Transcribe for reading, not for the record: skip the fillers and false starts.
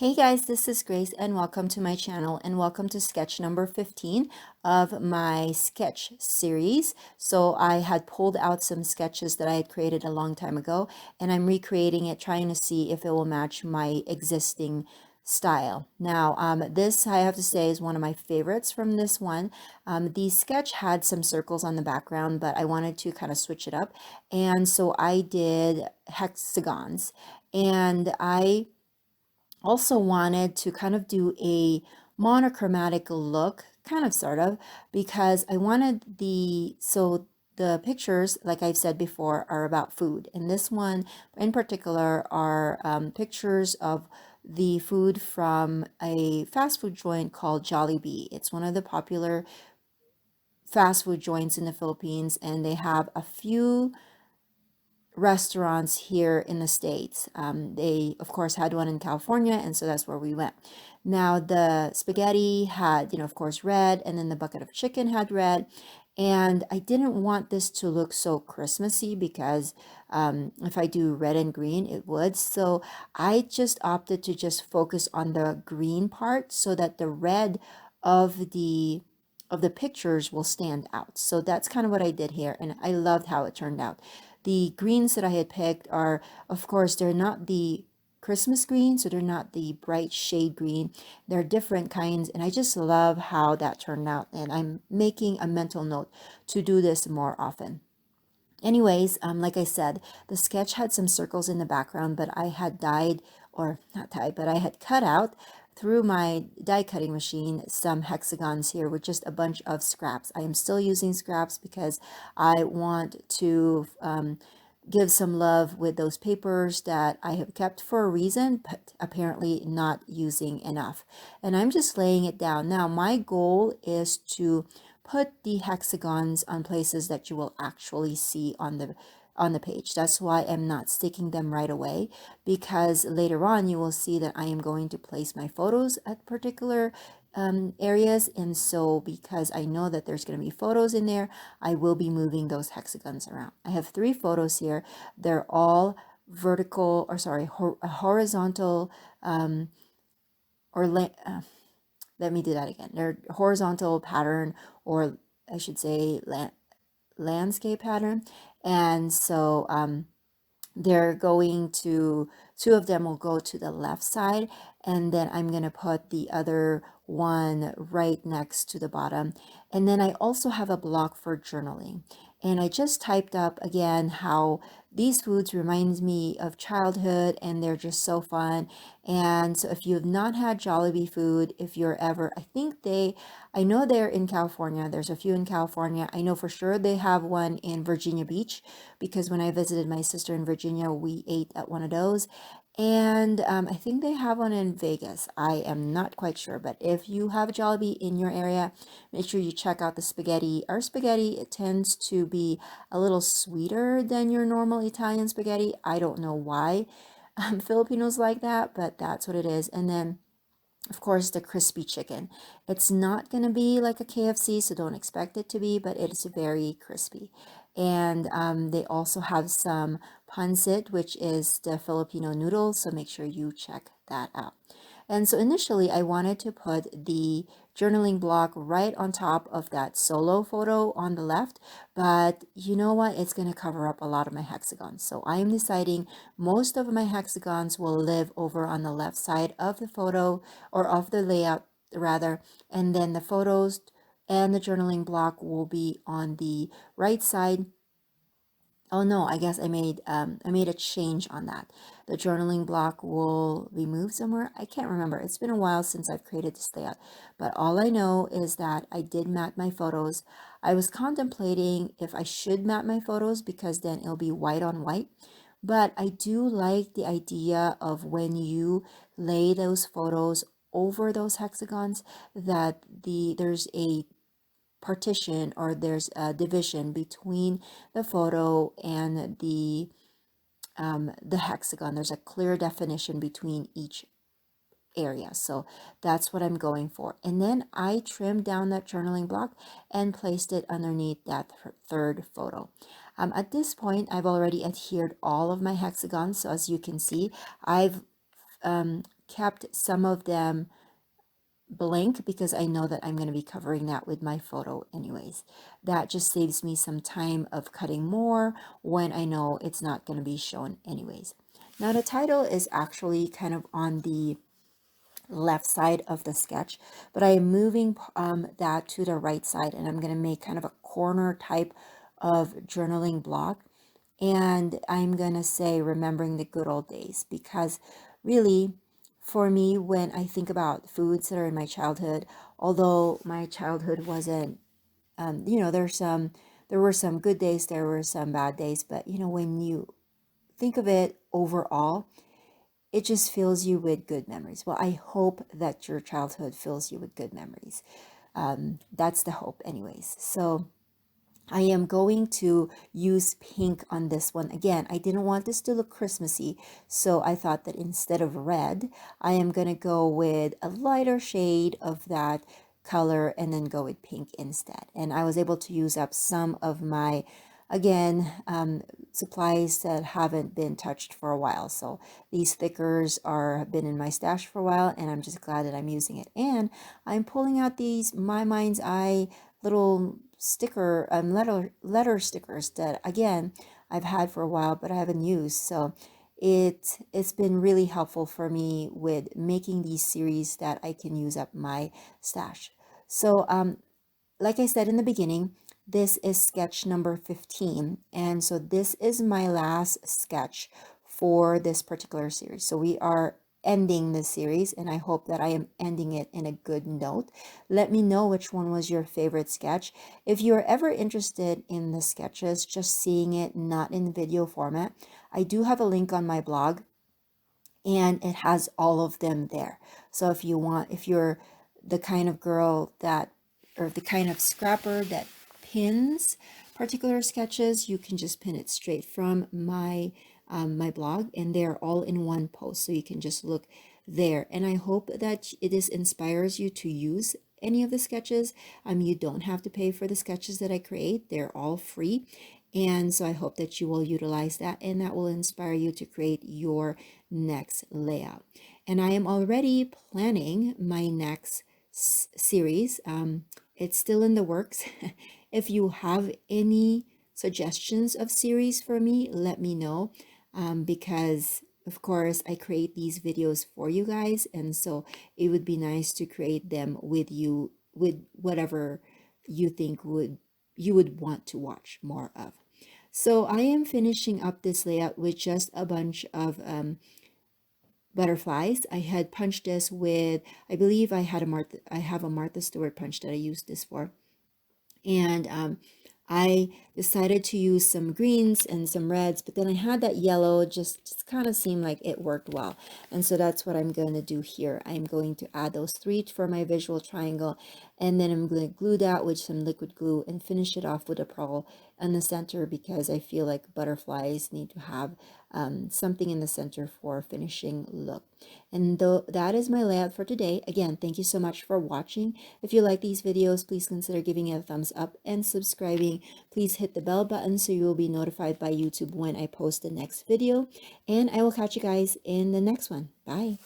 Hey guys, this is Grace and welcome to my channel and welcome to sketch number 15 of my sketch series. So I had pulled out some sketches that I had created a long time ago and I'm recreating it, trying to see if it will match my existing style. Now, this I have to say is one of my favorites from this one. The sketch had some circles on the background, but I wanted to kind of switch it up. And so I did hexagons and I also wanted to kind of do a monochromatic look, kind of sort of, because I wanted the pictures, like I've said before, are about food. And this one in particular are pictures of the food from a fast food joint called Jollibee. It's one of the popular fast food joints in the Philippines, and they have a few restaurants here in the States. They, of course, had one in California, and so that's where we went. Now, the spaghetti had, of course, red, and then the bucket of chicken had red. And I didn't want this to look so Christmassy because if I do red and green, it would. So I just opted to just focus on the green part so that the red of the pictures will stand out. So that's kind of what I did here, and I loved how it turned out. The greens that I had picked are, of course, they're not the Christmas green, so they're not the bright shade green. They're different kinds, and I just love how that turned out, and I'm making a mental note to do this more often. Anyways, like I said, the sketch had some circles in the background, but I had dyed, or not dyed, but I had cut out through my die cutting machine some hexagons here with just a bunch of scraps. I am still using scraps because I want to give some love with those papers that I have kept for a reason, but apparently not using enough. And I'm just laying it down. Now, my goal is to put the hexagons on places that you will actually see on the page. That's why I'm not sticking them right away, because later on you will see that I am going to place my photos at particular areas. And so because I know that there's going to be photos in there, I will be moving those hexagons around. I have 3 photos here. They're all vertical, or sorry, horizontal, or let me do that again. They're horizontal pattern, or I should say landscape pattern. And so they're going to, 2 of them will go to the left side, and then I'm going to put the other one right next to the bottom. And then I also have a block for journaling. And I just typed up again how these foods reminds me of childhood, and they're just so fun. And so if you have not had Jollibee food, if you're ever, I know they're in California. There's a few in California. I know for sure they have one in Virginia Beach, because when I visited my sister in Virginia, we ate at one of those. And I think they have one in Vegas. I am not quite sure, but if you have Jollibee in your area, make sure you check out the spaghetti. Our spaghetti, it tends to be a little sweeter than your normal Italian spaghetti. I don't know why Filipinos like that, but that's what it is. And then of course, the crispy chicken. It's not going to be like a KFC, so don't expect it to be, but it's very crispy. And they also have some pancit, which is the Filipino noodles, so make sure you check that out. And so initially, I wanted to put the journaling block right on top of that solo photo on the left, but you know what? It's going to cover up a lot of my hexagons. So I am deciding most of my hexagons will live over on the left side of the photo, or of the layout rather, and then the photos and the journaling block will be on the right side. Oh no, I guess I made a change on that. The journaling block will be moved somewhere. I can't remember. It's been a while since I've created this layout. But all I know is that I did mat my photos. I was contemplating if I should mat my photos because then it'll be white on white. But I do like the idea of when you lay those photos over those hexagons, that there's a partition, or there's a division between the photo and the hexagon. There's a clear definition between each area. So that's what I'm going for. And then I trimmed down that journaling block and placed it underneath that third photo. At this point, I've already adhered all of my hexagons. So as you can see, I've kept some of them blank because I know that I'm going to be covering that with my photo anyways. That just saves me some time of cutting more when I know it's not going to be shown anyways. Now the title is actually kind of on the left side of the sketch, but I am moving that to the right side, and I'm going to make kind of a corner type of journaling block. And I'm going to say remembering the good old days, because really for me, when I think about foods that are in my childhood, although my childhood wasn't, you know, there were some good days, there were some bad days, but you know, when you think of it overall, it just fills you with good memories. Well, I hope that your childhood fills you with good memories. That's the hope anyways. So I am going to use pink on this one. Again, I didn't want this to look Christmassy, so I thought that instead of red, I am going to go with a lighter shade of that color and then go with pink instead. And I was able to use up some of my, again, supplies that haven't been touched for a while. So these thickers have been in my stash for a while, and I'm just glad that I'm using it. And I'm pulling out these My Mind's Eye little sticker letter stickers that again I've had for a while but I haven't used. So it's been really helpful for me with making these series that I can use up my stash. So like I said in the beginning, this is sketch number 15, and so this is my last sketch for this particular series. So we are ending the series, and I hope that I am ending it in a good note. Let me know which one was your favorite sketch. If you're ever interested in the sketches, just seeing it not in video format, I do have a link on my blog, and it has all of them there. So if you're the kind of girl that, or the kind of scrapper that pins particular sketches, you can just pin it straight from my blog, and they're all in one post, so you can just look there. And I hope that this inspires you to use any of the sketches. You don't have to pay for the sketches that I create, they're all free. And so I hope that you will utilize that, and that will inspire you to create your next layout. And I am already planning my next series. It's still in the works. If you have any suggestions of series for me, let me know, because of course I create these videos for you guys, and so it would be nice to create them with you, with whatever you think you would want to watch more of. So I am finishing up this layout with just a bunch of butterflies. I had punched this with, I believe I have a Martha Stewart punch that I used this for. And I decided to use some greens and some reds, but then I had that yellow, just kind of seemed like it worked well. And so that's what I'm going to do here. I'm going to add those three for my visual triangle, and then I'm going to glue that with some liquid glue and finish it off with a pearl in the center, because I feel like butterflies need to have something in the center for finishing look. And though that is my layout for today. Again, thank you so much for watching. If you like these videos, please consider giving it a thumbs up and subscribing. Please hit the bell button so you will be notified by YouTube when I post the next video. And I will catch you guys in the next one. Bye.